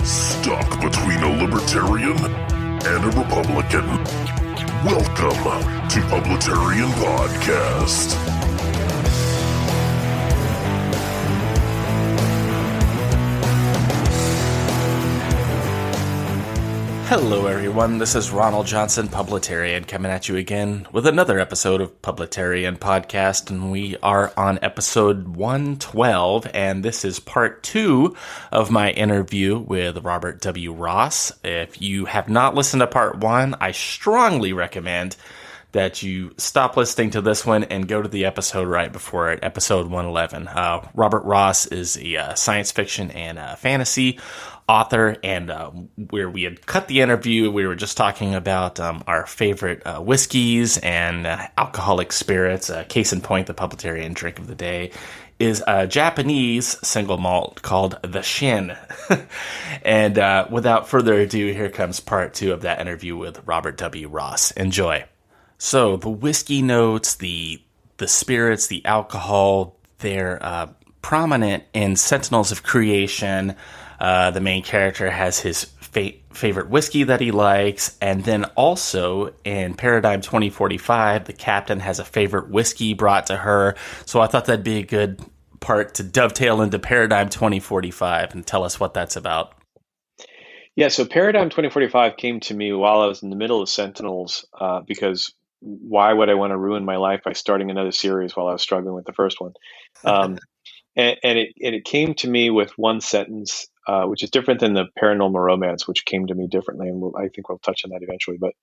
Stuck between a libertarian and a Republican. Welcome to Publitarian Podcast. Hello everyone, this is Ronald Johnson, Publitarian, coming at you again with another episode of Publitarian Podcast, and we are on episode 112, and this is part 2 of my interview with Robert W. Ross. If you have not listened to part 1, I strongly recommend that you stop listening to this one and go to the episode right before it, episode 111. Robert Ross is a science fiction and fantasy author, and where we had cut the interview, we were just talking about our favorite whiskeys and alcoholic spirits. Case in point, the Publitarian drink of the day is a Japanese single malt called the Shin. And without further ado, here comes part 2 of that interview with Robert W. Ross. Enjoy. So the whiskey notes, the spirits, the alcohol, they're prominent in Sentinels of Creation. The main character has his favorite whiskey that he likes, and then also in Paradigm 2045, the captain has a favorite whiskey brought to her. So I thought that'd be a good part to dovetail into Paradigm 2045 and tell us what that's about. Yeah, so Paradigm 2045 came to me while I was in the middle of Sentinels, because why would I want to ruin my life by starting another series while I was struggling with the first one? And it came to me with one sentence, which is different than the paranormal romance, which came to me differently, and I think we'll touch on that eventually. But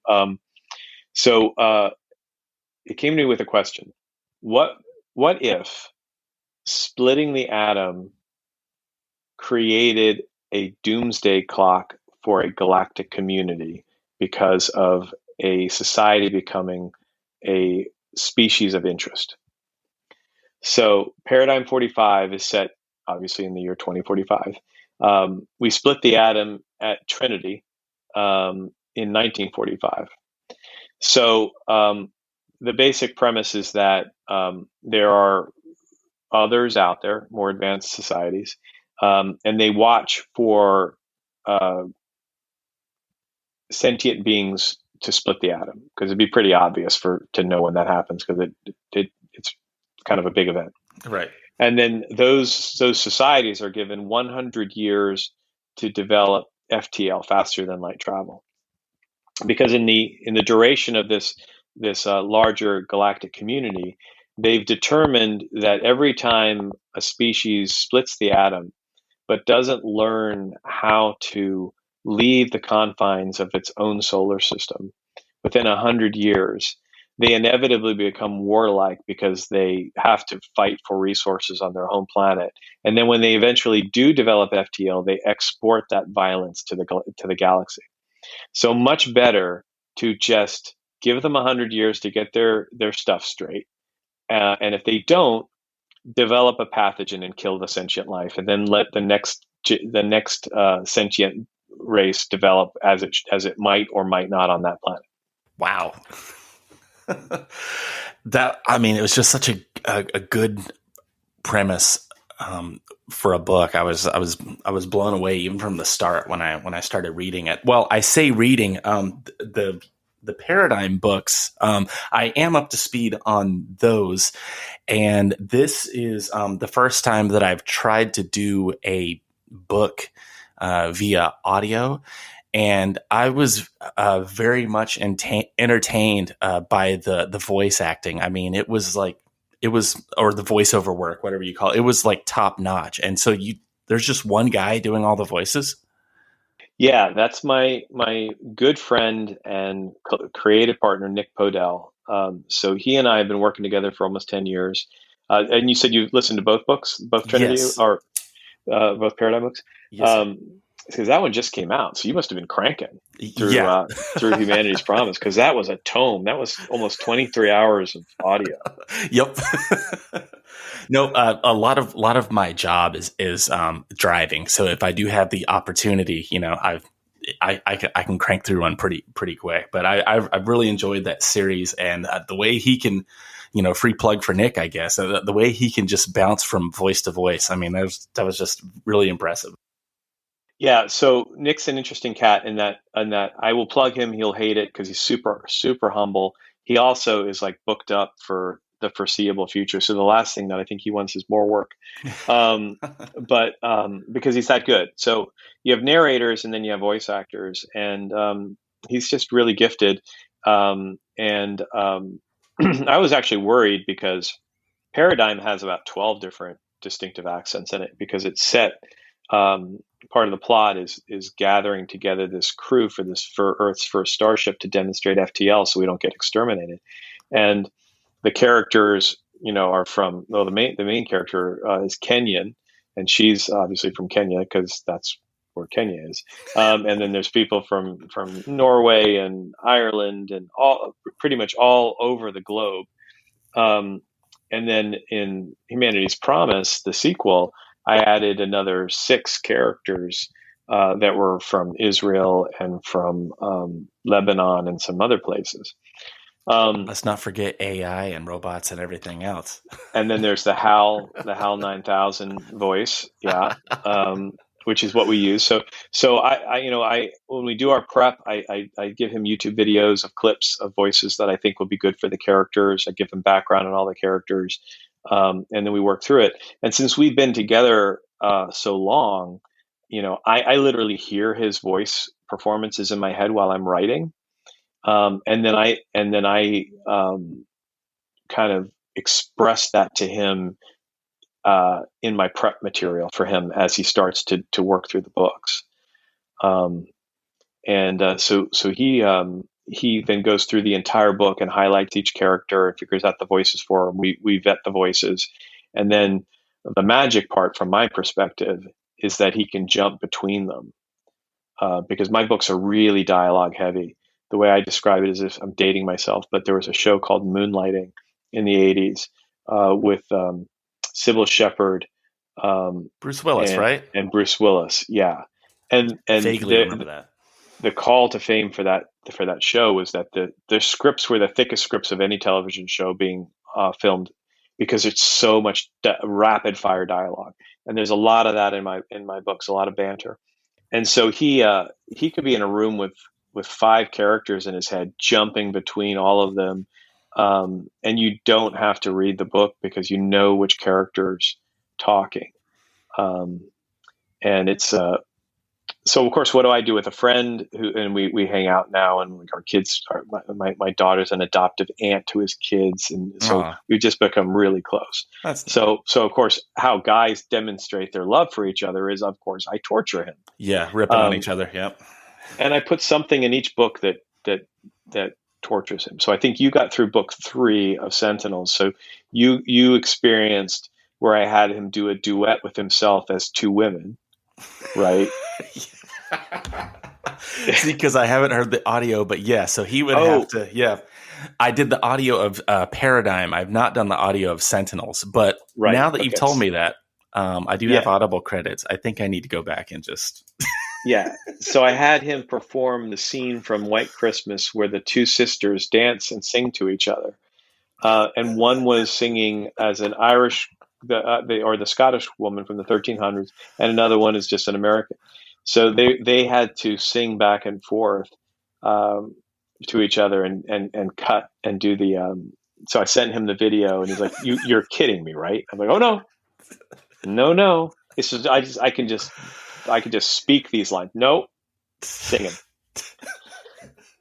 it came to me with a question: What if splitting the atom created a doomsday clock for a galactic community because of a society becoming a species of interest? So Paradigm 45 is set, obviously, in the year 2045. We split the atom at Trinity in 1945. So the basic premise is that there are others out there, more advanced societies, and they watch for sentient beings to split the atom, because it'd be pretty obvious to know when that happens, because it's kind of a big event. Right. And then those societies are given 100 years to develop FTL, faster than light travel, because in the duration of this larger galactic community, they've determined that every time a species splits the atom but doesn't learn how to leave the confines of its own solar system, within 100 years, they inevitably become warlike, because they have to fight for resources on their home planet. And then when they eventually do develop FTL, they export that violence to the galaxy. So much better to just give them 100 years to get their stuff straight. And if they don't, develop a pathogen and kill the sentient life, and then let the next sentient race develop as it might or might not on that planet. Wow. It was just such a good premise for a book. I was blown away even from the start when I started reading it. Well, I say reading, the Paradigm books, I am up to speed on those, and this is the first time that I've tried to do a book via audio. And I was very much entertained by the voice acting. I mean, or the voiceover work, whatever you call it. It was like top notch. And so there's just one guy doing all the voices. Yeah, that's my good friend and creative partner, Nick Podell. So he and I have been working together for almost 10 years. And you said you listened to both books, both Trinity, yes, or both Paradigm books? Yes. Because that one just came out, so you must have been cranking through Humanity's Promise, because that was a tome. That was almost 23 hours of audio. Yep. No, a lot of my job is driving. So if I do have the opportunity, I can crank through one pretty quick. But I've really enjoyed that series, and the way he can, free plug for Nick, I guess, the way he can just bounce from voice to voice. I mean, that was just really impressive. Yeah, so Nick's an interesting cat in that I will plug him, he'll hate it because he's super super humble. He also is like booked up for the foreseeable future. So the last thing that I think he wants is more work. Um, but because he's that good. So you have narrators and then you have voice actors, and he's just really gifted. And I was actually worried because Paradigm has about 12 different distinctive accents in it because it's set. Um, Part of the plot is gathering together this crew for Earth's first starship to demonstrate FTL, so we don't get exterminated. And the characters, are from the main character is Kenyan, and she's obviously from Kenya because that's where Kenya is. And then there's people from Norway and Ireland and all pretty much all over the globe. Um, and then in Humanity's Promise, the sequel, I added another 6 characters that were from Israel and from Lebanon and some other places. Let's not forget AI and robots and everything else. And then there's the HAL 9000 voice, yeah, which is what we use. So I when we do our prep, I give him YouTube videos of clips of voices that I think will be good for the characters. I give him background on all the characters, and then we work through it. And since we've been together so long, I literally hear his voice performances in my head while I'm writing, and then I kind of express that to him in my prep material for him as he starts to work through the books. So he then goes through the entire book and highlights each character and figures out the voices for him. We vet the voices, and then the magic part from my perspective is that he can jump between them because my books are really dialogue heavy. The way I describe it is, if I'm dating myself, but there was a show called Moonlighting in the 80s with Sybil Shepherd, Bruce Willis, right? And Bruce Willis, yeah. And Vaguely remember that. The call to fame for that show was that the scripts were the thickest scripts of any television show being filmed because it's so much rapid fire dialogue, and there's a lot of that in my books, a lot of banter. And so he could be in a room with 5 characters in his head, jumping between all of them. And you don't have to read the book because you know which character's talking. And it's so of course, what do I do with a friend and we hang out now, and our kids my daughter's an adoptive aunt to his kids, and so we've just become really close. So of course, how guys demonstrate their love for each other is, of course, I torture him. Yeah, ripping on each other. Yep. And I put something in each book that tortures him. So I think you got through book 3 of Sentinels. So you experienced where I had him do a duet with himself as 2 women, right? See, because I haven't heard the audio, but yeah, so he would have to, yeah. I did the audio of Paradigm. I've not done the audio of Sentinels, but now that you've told me that, I do have Audible credits. I think I need to go back and just... Yeah. So I had him perform the scene from White Christmas where the 2 sisters dance and sing to each other. And one was singing as an Irish or the Scottish woman from the 1300s, and another one is just an American. So they had to sing back and forth to each other and cut and do the. So I sent him the video, and he's like, "You're kidding me, right?" I'm like, "Oh no. It's just I can just speak these lines. Nope, sing them."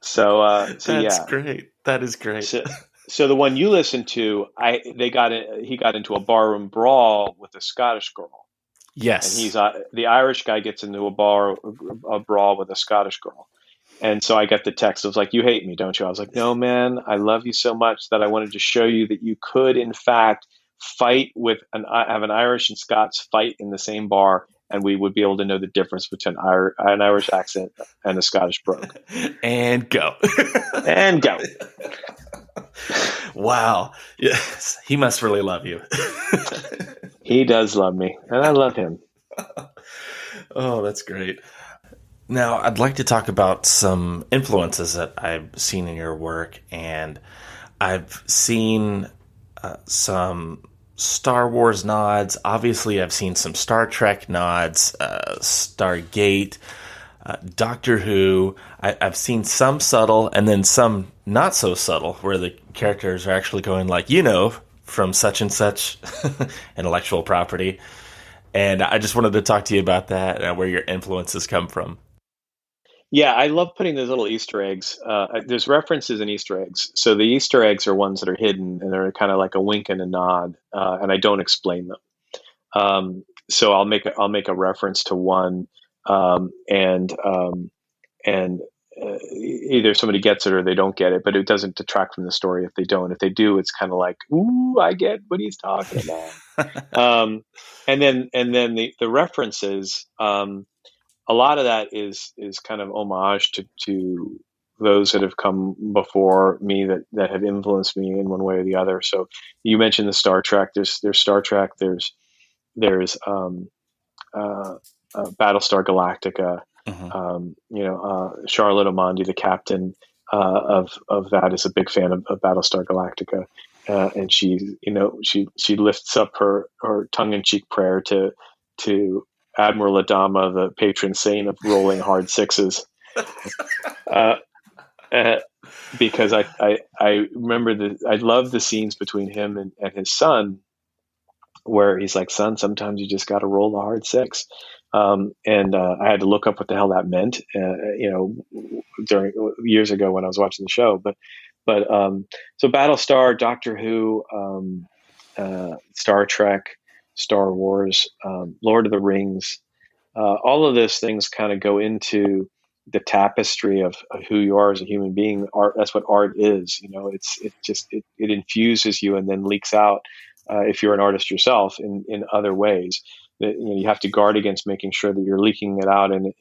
So that's great. That is great. So the one you listened to, he got into a barroom brawl with a Scottish girl. Yes, and he's the Irish guy gets into a brawl with a Scottish girl, and so I got the text. It was like, "You hate me, don't you?" I was like, "No, man, I love you so much that I wanted to show you that you could, in fact, fight have an Irish and Scots fight in the same bar, and we would be able to know the difference between an Irish accent and a Scottish brogue." And go. And go. Wow. Yes. He must really love you. He does love me, and I love him. Oh, that's great. Now, I'd like to talk about some influences that I've seen in your work, and I've seen some Star Wars nods. Obviously, I've seen some Star Trek nods, Stargate, Doctor Who. I've seen some subtle and then some not so subtle where the characters are actually going like, from such and such intellectual property. And I just wanted to talk to you about that and where your influences come from. Yeah, I love putting those little Easter eggs. There's references and Easter eggs. So the Easter eggs are ones that are hidden and they're kind of like a wink and a nod, and I don't explain them. So I'll make a reference to one, and either somebody gets it or they don't get it, but it doesn't detract from the story if they don't. If they do, it's kind of like, ooh, I get what he's talking about. And then the references. A lot of that is kind of homage to those that have come before me that have influenced me in one way or the other. So you mentioned the Star Trek. There's Star Trek. There's Battlestar Galactica. Hmm. Charlotte Omandi, the captain of that, is a big fan of Battlestar Galactica, and she lifts up her tongue in cheek prayer to Admiral Adama, the patron saint of rolling hard sixes, uh, uh, because I remember I love the scenes between him and his son, where he's like, son, sometimes you just got to roll the hard six. And I had to look up what the hell that meant, during years ago when I was watching the show. But so Battlestar, Doctor Who, Star Trek, Star Wars, Lord of the Rings, all of those things kind of go into the tapestry of who you are as a human being. Art, that's what art is. It infuses you and then leaks out, if you're an artist yourself, in other ways. You have to guard against making sure that you're leaking it out in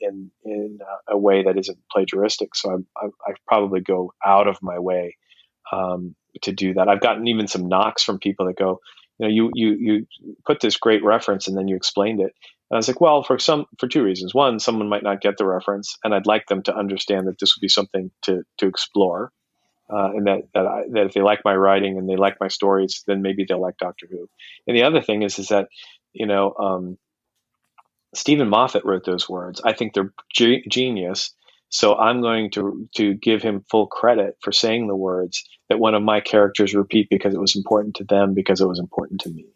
a way that isn't plagiaristic. So I probably go out of my way to do that. I've gotten even some knocks from people that go, you put this great reference and then you explained it. And I was like, well, for two reasons. One, someone might not get the reference, and I'd like them to understand that this would be something to explore, and that if they like my writing and they like my stories, then maybe they'll like Doctor Who. And the other thing is that Stephen Moffat wrote those words. I think they're genius. So I'm going to give him full credit for saying the words that one of my characters repeat because it was important to them, because it was important to me.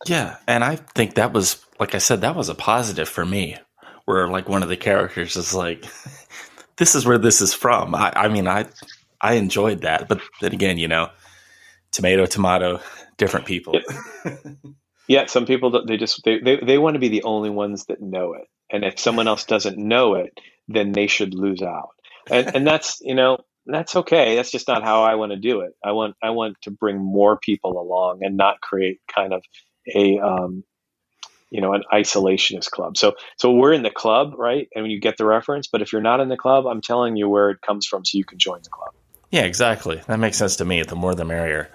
Yeah, and I think that was, like I said, that was a positive for me, where like one of the characters is like, this is where this is from. I enjoyed that, but then again, tomato, different people. Yeah, some people, they want to be the only ones that know it, and if someone else doesn't know it, then they should lose out. And that's okay. That's just not how I want to do it. I want to bring more people along and not create kind of a an isolationist club. So we're in the club, right? And when you get the reference, but if you're not in the club, I'm telling you where it comes from so you can join the club. Yeah, exactly. That makes sense to me. The more the merrier.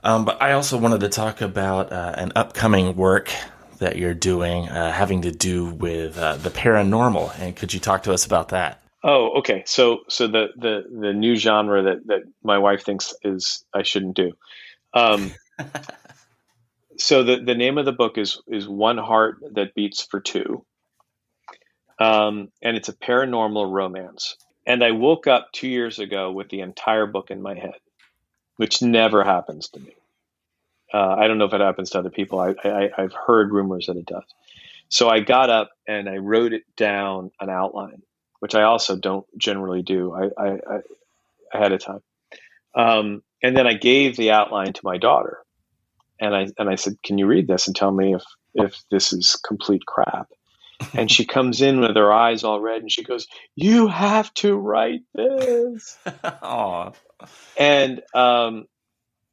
But I also wanted to talk about an upcoming work that you're doing having to do with the paranormal. And could you talk to us about that? Oh, okay. So the new genre that my wife thinks is I shouldn't do. So the name of the book is One Heart That Beats for Two, and it's a paranormal romance. And I woke up 2 years ago with the entire book in my head, which never happens to me. I don't know if it happens to other people. I've heard rumors that it does. So I got up and I wrote it down an outline, which I also don't generally do. I ahead of time, and then I gave the outline to my daughter, and I said, "Can you read this and tell me if this is complete crap?" And she comes in with her eyes all red, and she goes, "You have to write this." Aw.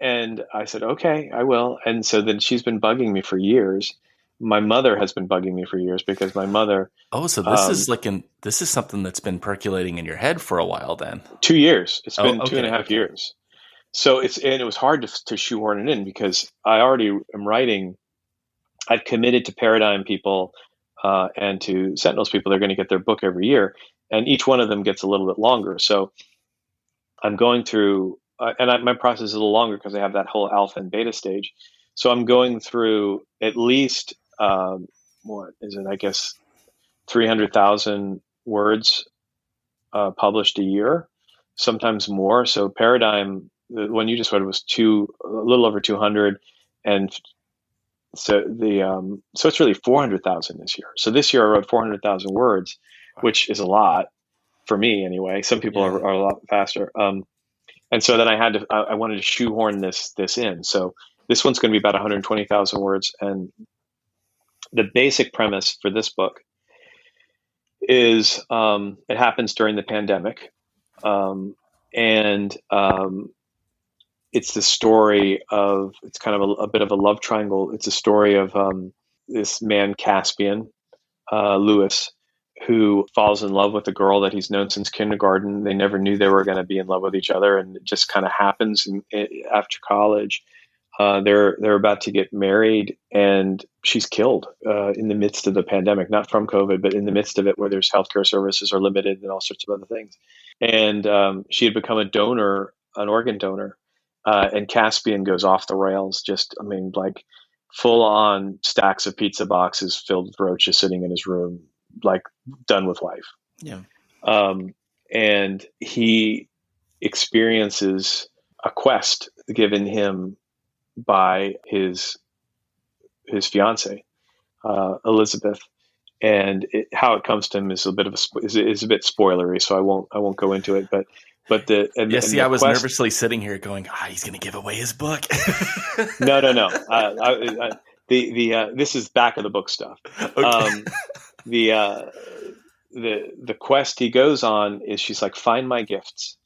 And I said, okay, I will. And so then she's been bugging me for years. My mother has been bugging me for years because my mother. Oh, so this is this is something that's been percolating in your head for a while then. 2 years. It's been okay, 2.5 years. So it was hard to shoehorn it in because I already am writing. I've committed to Paradigm people and to Sentinels people. They're going to get their book every year, and each one of them gets a little bit longer. So I'm going through, my process is a little longer because I have that whole alpha and beta stage. So I'm going through at least what is it? I guess 300,000 words published a year, sometimes more. So Paradigm, the one you just read, was a little over 200, and so it's really 400,000 this year. So this year I wrote 400,000 words, which is a lot for me anyway. Some people Yeah. are a lot faster. And so then I wanted to shoehorn this in. So this one's going to be about 120,000 words, and the basic premise for this book is it happens during the pandemic, and it's the story of, it's kind of a bit of a love triangle. It's a story of this man Caspian, Lewis, who falls in love with a girl that he's known since kindergarten. They never knew they were going to be in love with each other, and it just kind of happens after college. They're about to get married, and she's killed in the midst of the pandemic, not from COVID, but in the midst of it, where there's healthcare services are limited and all sorts of other things. And she had become a donor, an organ donor, and Caspian goes off the rails. Just, I mean, like full on stacks of pizza boxes filled with roaches sitting in his room, like done with life. Yeah. And he experiences a quest given him by his fiance, Elizabeth, and how it comes to him is a bit of is a bit spoilery, so I won't go into it. But I was nervously sitting here going, he's going to give away his book. No. This is back of the book stuff. Okay. The quest he goes on is, she's like, find my gifts.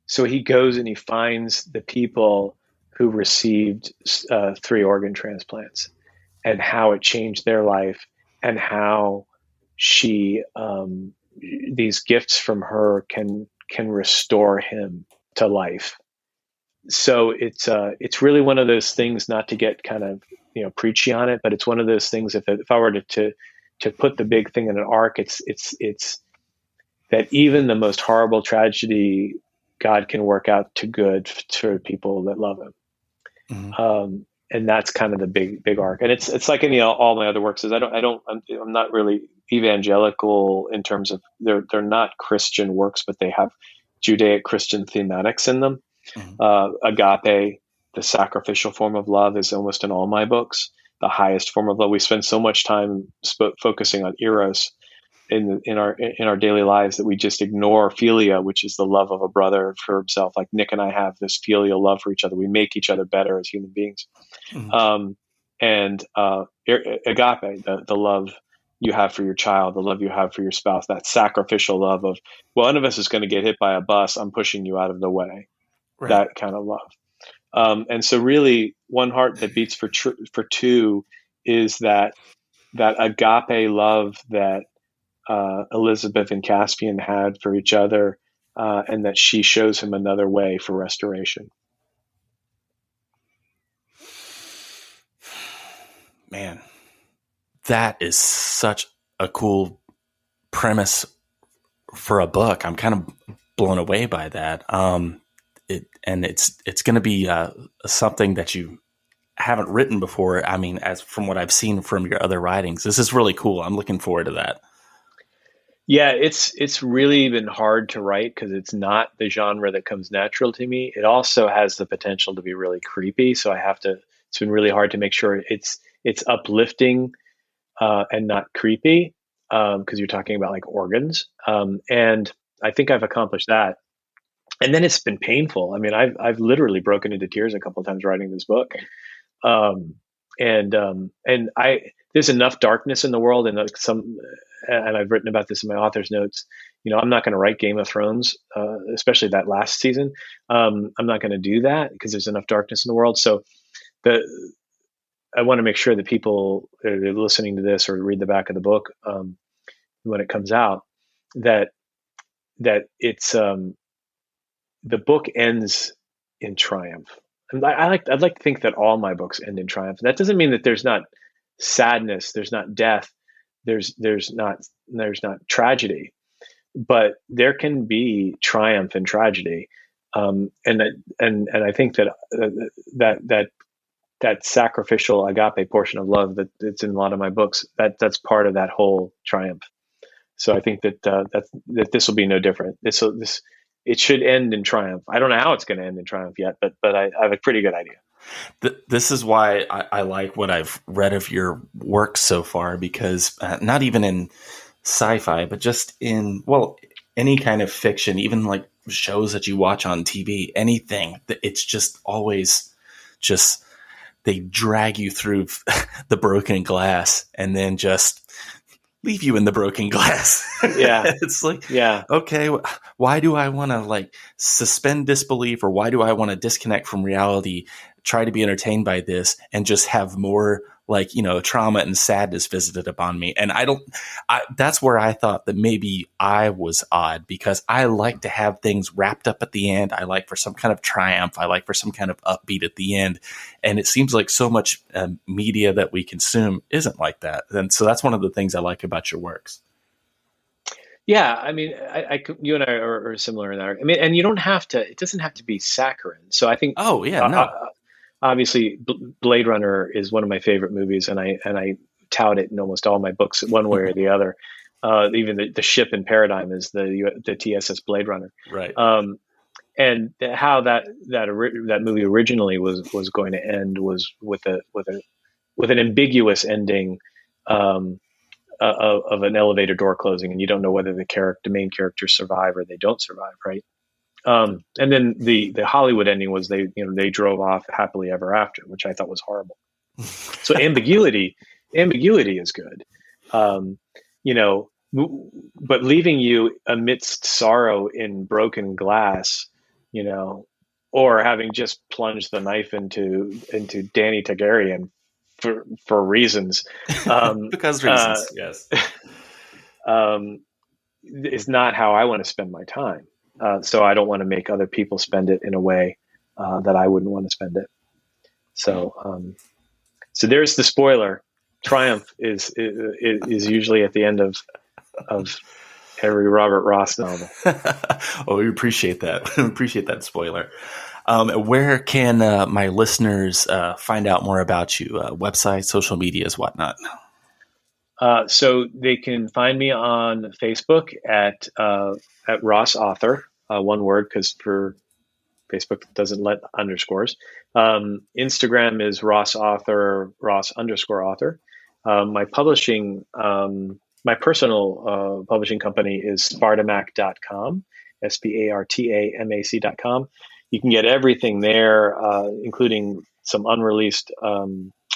So he goes and he finds the people who received 3 organ transplants, and how it changed their life, and how she these gifts from her can restore him to life. So it's really one of those things, not to get kind of preachy on it, but it's one of those things. If I were to put the big thing in an arc, it's that even the most horrible tragedy, God can work out to good for people that love Him. Mm-hmm. And that's kind of the big arc. And it's like in all my other works is I'm not really evangelical in terms of they're not Christian works, but they have Judaic Christian thematics in them. Mm-hmm. Agape, the sacrificial form of love, is almost in all my books the highest form of love. We spend so much time focusing on eros in our daily lives that we just ignore philia, which is the love of a brother for himself. Like Nick and I have this filial love for each other. We make each other better as human beings. Mm-hmm. And agape, the love you have for your child, the love you have for your spouse, that sacrificial love of, well, one of us is going to get hit by a bus, I'm pushing you out of the way. Right. That kind of love. And so really one heart that beats for two is that agape love that Elizabeth and Caspian had for each other, and that she shows him another way for restoration. Man, that is such a cool premise for a book. I'm kind of blown away by that. It's going to be something that you haven't written before. I mean, as from what I've seen from your other writings, this is really cool. I'm looking forward to that. Yeah, it's really been hard to write because it's not the genre that comes natural to me. It also has the potential to be really creepy. So it's been really hard to make sure it's uplifting and not creepy, because you're talking about like organs. And I think I've accomplished that. And then it's been painful. I mean, I've literally broken into tears a couple of times writing this book. And there's enough darkness in the world, and and I've written about this in my author's notes. I'm not going to write Game of Thrones, especially that last season. I'm not going to do that because there's enough darkness in the world. So I want to make sure that people that are listening to this or read the back of the book when it comes out, that it's the book ends in triumph. And I'd like to think that all my books end in triumph. That doesn't mean that there's not sadness, there's not death, there's not tragedy, but there can be triumph in tragedy. And I think that that sacrificial agape portion of love that's in a lot of my books. That's part of that whole triumph. So I think that this will be no different. This it should end in triumph. I don't know how it's going to end in triumph yet, but I have a pretty good idea. This is why I like what I've read of your work so far, because not even in sci-fi, but just in, well, any kind of fiction, even like shows that you watch on TV, anything, it's just always just, they drag you through the broken glass and then just leave you in the broken glass. Yeah. It's like, yeah. Okay, why do I want to like suspend disbelief, or why do I want to disconnect from reality, try to be entertained by this, and just have more like, trauma and sadness visited upon me? And that's where I thought that maybe I was odd, because I like to have things wrapped up at the end. I like for some kind of triumph. I like for some kind of upbeat at the end. And it seems like so much media that we consume isn't like that. And so that's one of the things I like about your works. Yeah, I mean, you and I are similar in that. I mean, and you don't have to. It doesn't have to be saccharine. So I think. Oh yeah, no. Obviously, Blade Runner is one of my favorite movies, and I tout it in almost all my books, one way or the other. Even the ship in Paradigm is the TSS Blade Runner, right? And how that movie originally was going to end was with an ambiguous ending. Of an elevator door closing, and you don't know whether the main characters survive or they don't survive, right? And then the Hollywood ending was they drove off happily ever after, which I thought was horrible. So ambiguity is good, but leaving you amidst sorrow in broken glass, or having just plunged the knife into Danny Targaryen for reasons, because reasons, yes, is not how I want to spend my time. So I don't want to make other people spend it in a way that I wouldn't want to spend it. So there's the spoiler. Triumph is usually at the end of every Robert Ross novel. Oh, we appreciate that. We appreciate that spoiler. Where can my listeners find out more about you? Website, social medias, whatnot? So they can find me on Facebook at Ross Author, one word, because for Facebook doesn't let underscores. Instagram is Ross Author, Ross_author. My my personal publishing company is Spartamac.com, SPARTAMAC.com. You can get everything there, including some unreleased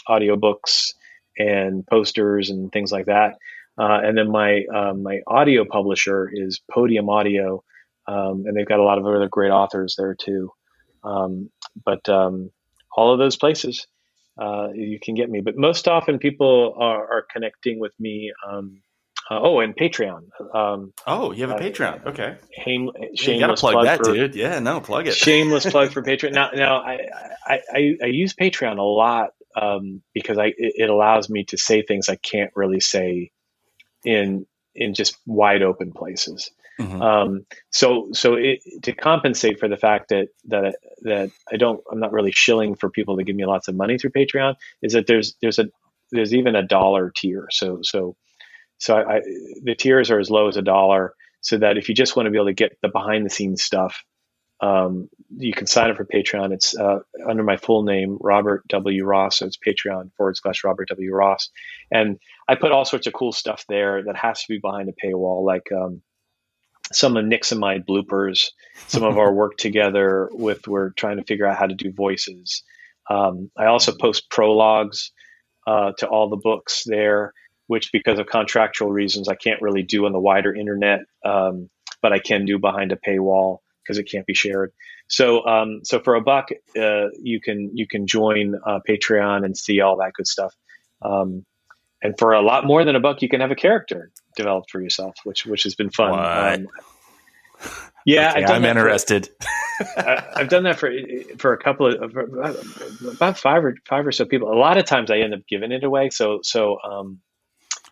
audiobooks and posters and things like that. And then my audio publisher is Podium Audio, and they've got a lot of other great authors there too. But all of those places you can get me. But most often people are connecting with me. And Patreon. You have a Patreon. Okay. Shameless you gotta plug that, for, dude. Yeah, no, plug it. Shameless plug for Patreon. Now, I use Patreon a lot because it allows me to say things I can't really say in just wide open places. Mm-hmm. So to compensate for the fact that I'm not really shilling for people to give me lots of money through Patreon, is that there's even a dollar tier. So the tiers are as low as $1, so that if you just want to be able to get the behind the scenes stuff, you can sign up for Patreon. It's under my full name, Robert W. Ross. So it's Patreon/Robert W. Ross. And I put all sorts of cool stuff there that has to be behind a paywall, like some of Nixamide bloopers, some of our work together we're trying to figure out how to do voices. I also post prologues to all the books there, which because of contractual reasons, I can't really do on the wider internet, but I can do behind a paywall because it can't be shared. So for $1, you can join Patreon and see all that good stuff. And for a lot more than $1, you can have a character developed for yourself, which has been fun. Yeah, okay, I'm interested. I've done that for a couple of about five or so people. A lot of times I end up giving it away. So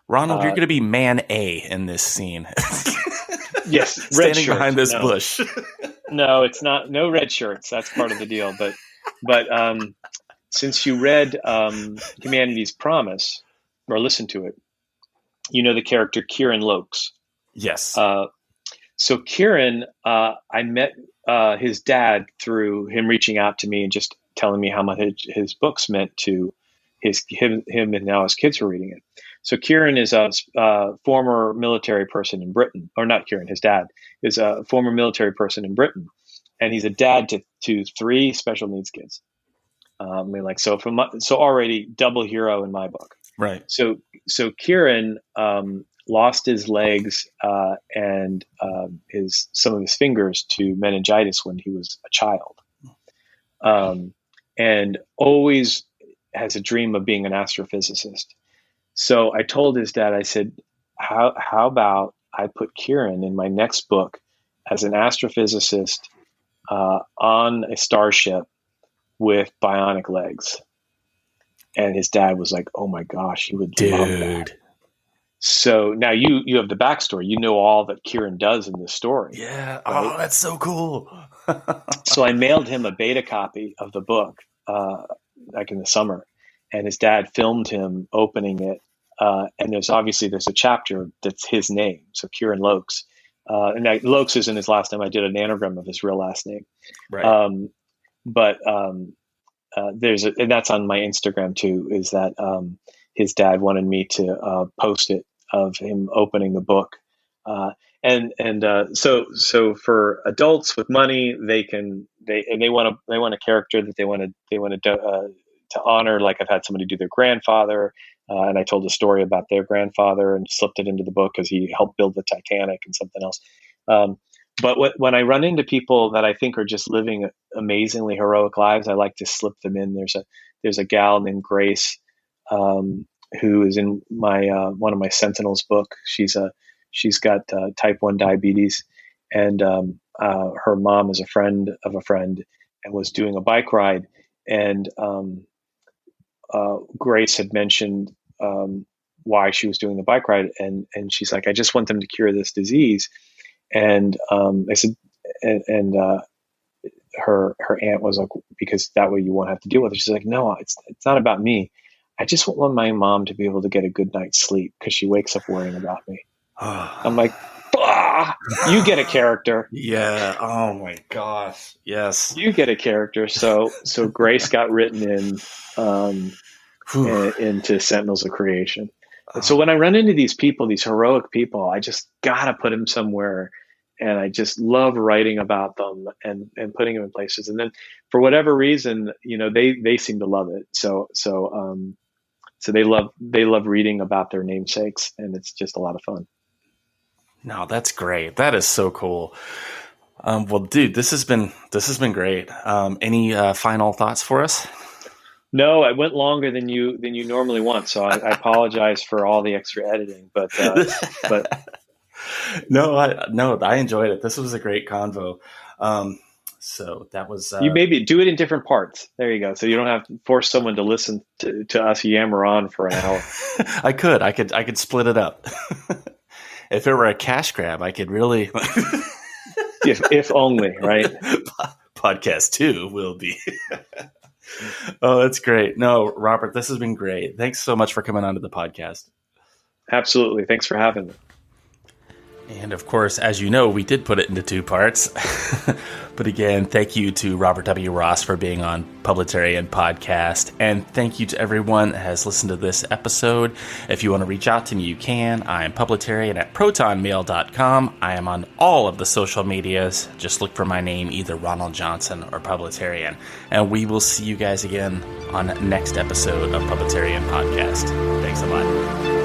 Ronald, you're going to be man A in this scene. Yes, standing behind this bush. No, it's not. No red shirts. That's part of the deal. But since you read Humanity's Promise or listened to it, you know the character Kieran Lokes. Yes. So Kieran, I met his dad through him reaching out to me and just telling me how much his books meant to him, and now his kids were reading it. So Kieran is a former military person in Britain, or not Kieran, his dad is a former military person in Britain, and he's a dad to 3 special needs kids. So already double hero in my book. Right. So Kieran lost his legs and some of his fingers to meningitis when he was a child, and always has a dream of being an astrophysicist. So I told his dad, I said, how about I put Kieran in my next book as an astrophysicist on a starship with bionic legs? And his dad was like, "Oh my gosh, he would love that." So now you have the backstory. You know all that Kieran does in this story. Yeah. Right? Oh, that's so cool. So I mailed him a beta copy of the book like in the summer, and his dad filmed him opening it. And there's a chapter that's his name, so Kieran Lokes. And Lokes isn't his last name. I did an anagram of his real last name. Right. And that's on my Instagram too, is that his dad wanted me to post it of him opening the book. So for adults with money, they want a character that they want to honor. Like I've had somebody do their grandfather, and I told a story about their grandfather and slipped it into the book because he helped build the Titanic and something else. But when I run into people that I think are just living amazingly heroic lives, I like to slip them in. There's a gal named Grace who is in my one of my Sentinels book. She's got type 1 diabetes, and her mom is a friend of a friend and was doing a bike ride, and Grace had mentioned why she was doing the bike ride, and she's like, "I just want them to cure this disease." And I said, and her aunt was like, "Because that way you won't have to deal with it." She's like, "No, it's not about me. I just want my mom to be able to get a good night's sleep because she wakes up worrying about me." I'm like, "Bah! You get a character." Yeah. Oh my gosh. Yes. You get a character. So Grace got written into Sentinels of Creation. And so when I run into these people, these heroic people, I just gotta put them somewhere. And I just love writing about them and putting them in places. And then for whatever reason, they seem to love it. So they love reading about their namesakes, and it's just a lot of fun. No, that's great. That is so cool. Well, dude, this has been great. Any final thoughts for us? No, I went longer than you normally want, so I apologize for all the extra editing. But No, I enjoyed it. This was a great convo. So that was you maybe do it in different parts. There you go. So you don't have to force someone to listen to us yammer on for an hour. I could split it up. If it were a cash grab, I could really. if only, right? Podcast 2 will be. Oh, that's great. No, Robert, this has been great. Thanks so much for coming onto the podcast. Absolutely. Thanks for having me. And of course, as you know, we did put it into 2 parts. But again, thank you to Robert W. Ross for being on Publitarian Podcast. And thank you to everyone that has listened to this episode. If you want to reach out to me, you can. I am Publitarian at protonmail.com. I am on all of the social medias. Just look for my name, either Ronald Johnson or Publitarian. And we will see you guys again on next episode of Publitarian Podcast. Thanks a lot.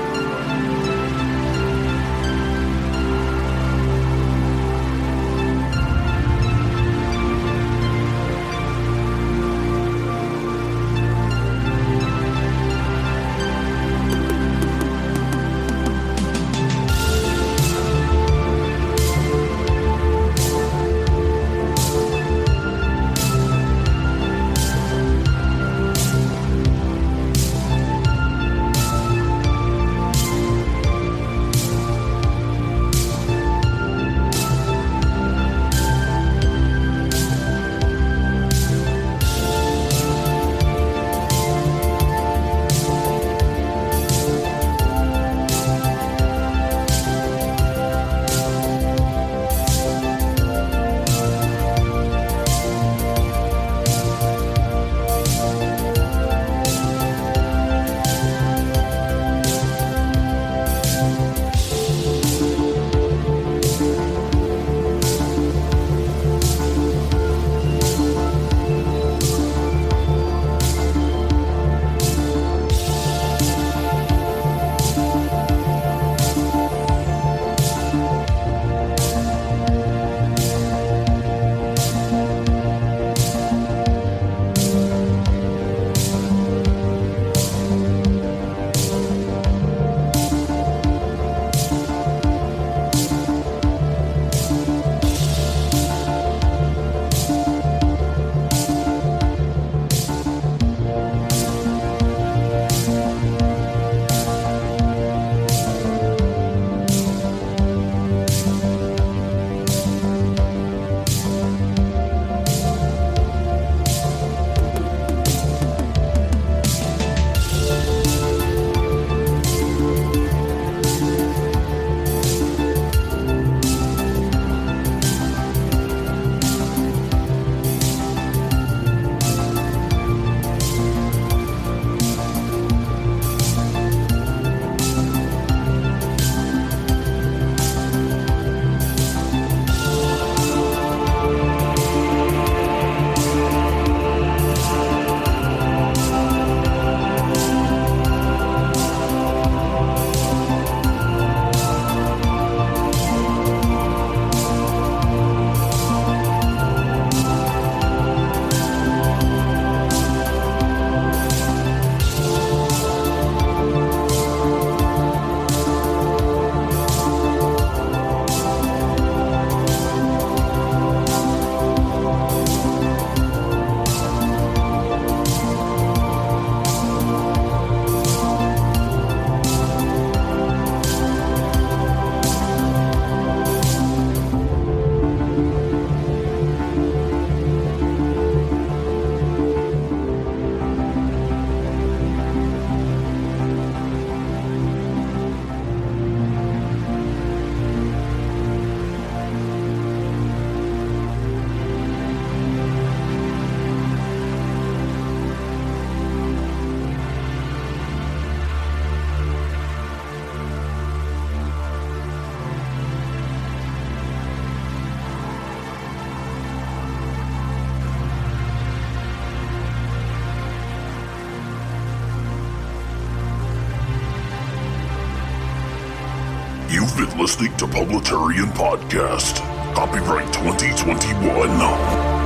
You've been listening to Publitarian Podcast. Copyright 2021.